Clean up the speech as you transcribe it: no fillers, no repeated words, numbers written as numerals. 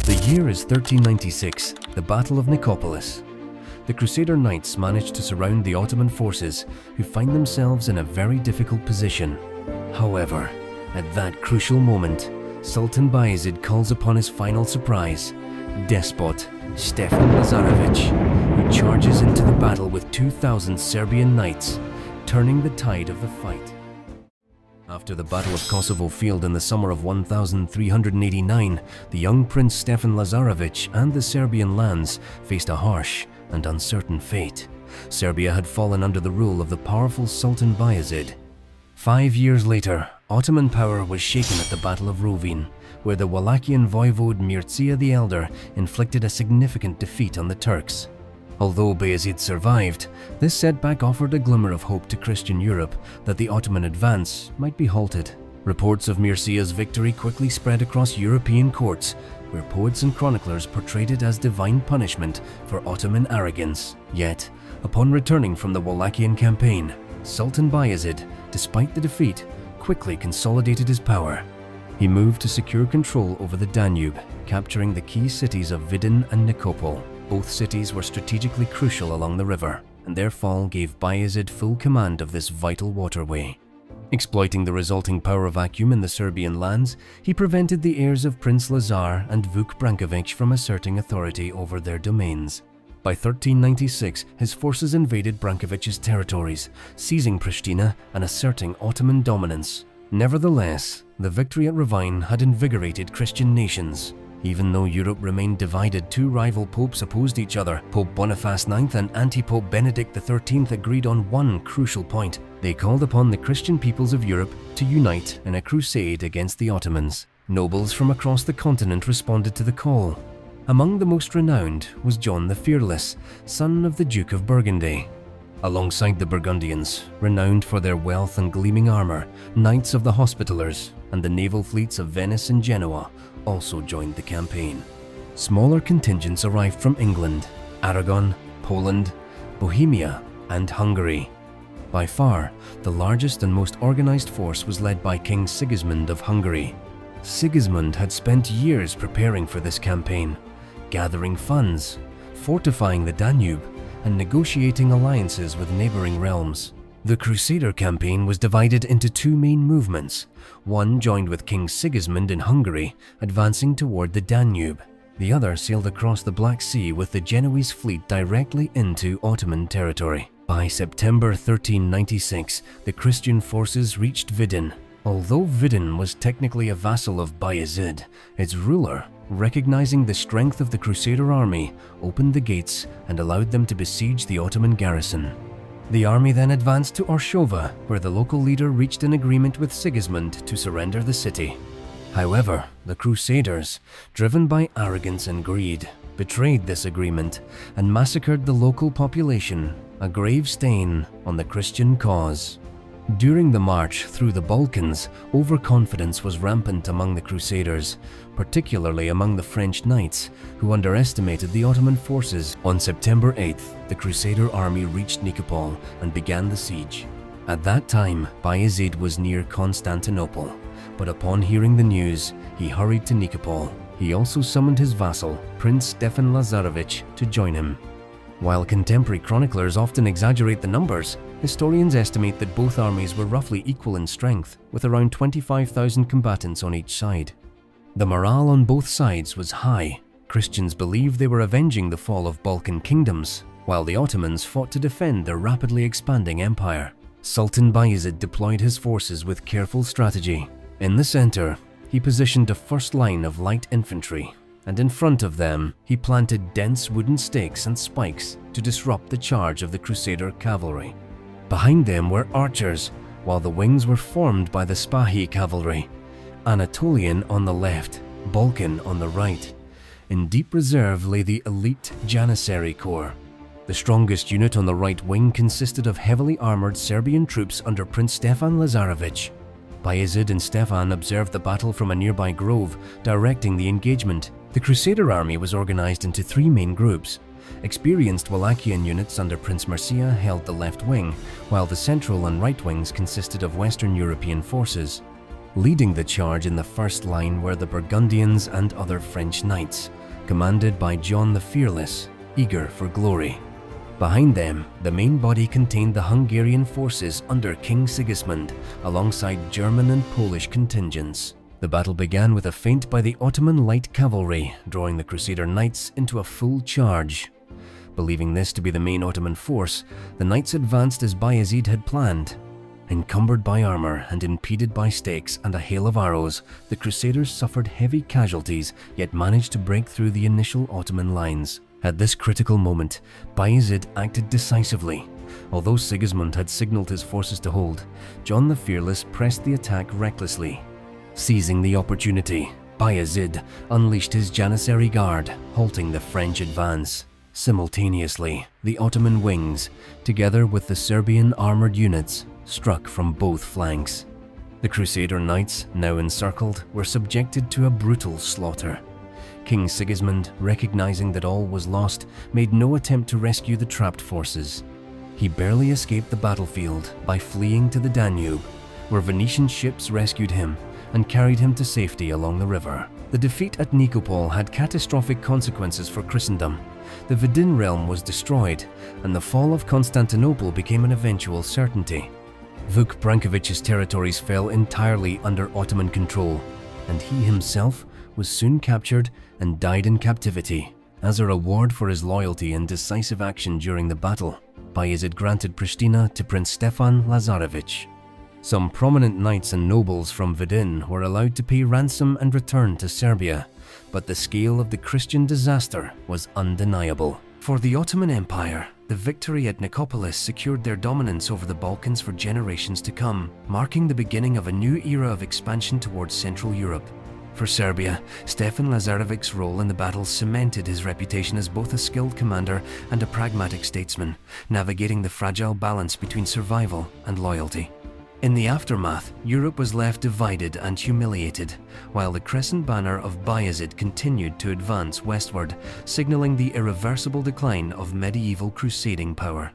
The year is 1396, the Battle of Nicopolis. The Crusader knights manage to surround the Ottoman forces, who find themselves in a very difficult position. However, at that crucial moment, Sultan Bayezid calls upon his final surprise, despot Stefan Lazarević, who charges into the battle with 2,000 Serbian knights, turning the tide of the fight. After the Battle of Kosovo Field in the summer of 1389, the young Prince Stefan Lazarević and the Serbian lands faced a harsh and uncertain fate. Serbia had fallen under the rule of the powerful Sultan Bayezid. 5 years later, Ottoman power was shaken at the Battle of Rovin, where the Wallachian voivode Mircea the Elder inflicted a significant defeat on the Turks. Although Bayezid survived, this setback offered a glimmer of hope to Christian Europe that the Ottoman advance might be halted. Reports of Mircea's victory quickly spread across European courts, where poets and chroniclers portrayed it as divine punishment for Ottoman arrogance. Yet, upon returning from the Wallachian campaign, Sultan Bayezid, despite the defeat, quickly consolidated his power. He moved to secure control over the Danube, capturing the key cities of Vidin and Nikopol. Both cities were strategically crucial along the river, and their fall gave Bayezid full command of this vital waterway. Exploiting the resulting power vacuum in the Serbian lands, he prevented the heirs of Prince Lazar and Vuk Branković from asserting authority over their domains. By 1396, his forces invaded Branković's territories, seizing Pristina and asserting Ottoman dominance. Nevertheless, the victory at Rovine had invigorated Christian nations. Even though Europe remained divided, two rival popes opposed each other. Pope Boniface IX and anti-pope Benedict XIII agreed on one crucial point. They called upon the Christian peoples of Europe to unite in a crusade against the Ottomans. Nobles from across the continent responded to the call. Among the most renowned was John the Fearless, son of the Duke of Burgundy. Alongside the Burgundians, renowned for their wealth and gleaming armor, Knights of the Hospitallers and the naval fleets of Venice and Genoa also joined the campaign. Smaller contingents arrived from England, Aragon, Poland, Bohemia, and Hungary. By far, the largest and most organized force was led by King Sigismund of Hungary. Sigismund had spent years preparing for this campaign, gathering funds, fortifying the Danube, and negotiating alliances with neighboring realms. The Crusader campaign was divided into two main movements. One joined with King Sigismund in Hungary, advancing toward the Danube. The other sailed across the Black Sea with the Genoese fleet directly into Ottoman territory. By September 1396, the Christian forces reached Vidin. Although Vidin was technically a vassal of Bayezid, its ruler, recognizing the strength of the Crusader army, opened the gates and allowed them to besiege the Ottoman garrison. The army then advanced to Orshova, where the local leader reached an agreement with Sigismund to surrender the city. However, the Crusaders, driven by arrogance and greed, betrayed this agreement and massacred the local population, a grave stain on the Christian cause. During the march through the Balkans, overconfidence was rampant among the Crusaders, particularly among the French knights, who underestimated the Ottoman forces. On September 8th, the Crusader army reached Nikopol and began the siege. At that time, Bayezid was near Constantinople, but upon hearing the news, he hurried to Nikopol. He also summoned his vassal, Prince Stefan Lazarević, to join him. While contemporary chroniclers often exaggerate the numbers, historians estimate that both armies were roughly equal in strength, with around 25,000 combatants on each side. The morale on both sides was high. Christians believed they were avenging the fall of Balkan kingdoms, while the Ottomans fought to defend their rapidly expanding empire. Sultan Bayezid deployed his forces with careful strategy. In the center, he positioned a first line of light infantry, and in front of them, he planted dense wooden stakes and spikes to disrupt the charge of the Crusader cavalry. Behind them were archers, while the wings were formed by the Spahi cavalry, Anatolian on the left, Balkan on the right. In deep reserve lay the elite Janissary Corps. The strongest unit on the right wing consisted of heavily armored Serbian troops under Prince Stefan Lazarević. Bayezid and Stefan observed the battle from a nearby grove, directing the engagement. The Crusader army was organized into three main groups. Experienced Wallachian units under Prince Mircea held the left wing, while the central and right wings consisted of Western European forces. Leading the charge in the first line were the Burgundians and other French knights, commanded by John the Fearless, eager for glory. Behind them, the main body contained the Hungarian forces under King Sigismund, alongside German and Polish contingents. The battle began with a feint by the Ottoman light cavalry, drawing the Crusader knights into a full charge. Believing this to be the main Ottoman force, the knights advanced as Bayezid had planned. Encumbered by armor and impeded by stakes and a hail of arrows, the Crusaders suffered heavy casualties yet managed to break through the initial Ottoman lines. At this critical moment, Bayezid acted decisively. Although Sigismund had signaled his forces to hold, John the Fearless pressed the attack recklessly. Seizing the opportunity, Bayezid unleashed his Janissary Guard, halting the French advance. Simultaneously, the Ottoman wings, together with the Serbian armored units, struck from both flanks. The Crusader knights, now encircled, were subjected to a brutal slaughter. King Sigismund, recognizing that all was lost, made no attempt to rescue the trapped forces. He barely escaped the battlefield by fleeing to the Danube, where Venetian ships rescued him and carried him to safety along the river. The defeat at Nikopol had catastrophic consequences for Christendom. The Vidin realm was destroyed, and the fall of Constantinople became an eventual certainty. Vuk Branković's territories fell entirely under Ottoman control, and he himself was soon captured and died in captivity. As a reward for his loyalty and decisive action during the battle, Bayezid granted Pristina to Prince Stefan Lazarević. Some prominent knights and nobles from Vidin were allowed to pay ransom and return to Serbia, but the scale of the Christian disaster was undeniable. For the Ottoman Empire, the victory at Nicopolis secured their dominance over the Balkans for generations to come, marking the beginning of a new era of expansion towards Central Europe. For Serbia, Stefan Lazarević's role in the battle cemented his reputation as both a skilled commander and a pragmatic statesman, navigating the fragile balance between survival and loyalty. In the aftermath, Europe was left divided and humiliated, while the crescent banner of Bayezid continued to advance westward, signaling the irreversible decline of medieval crusading power.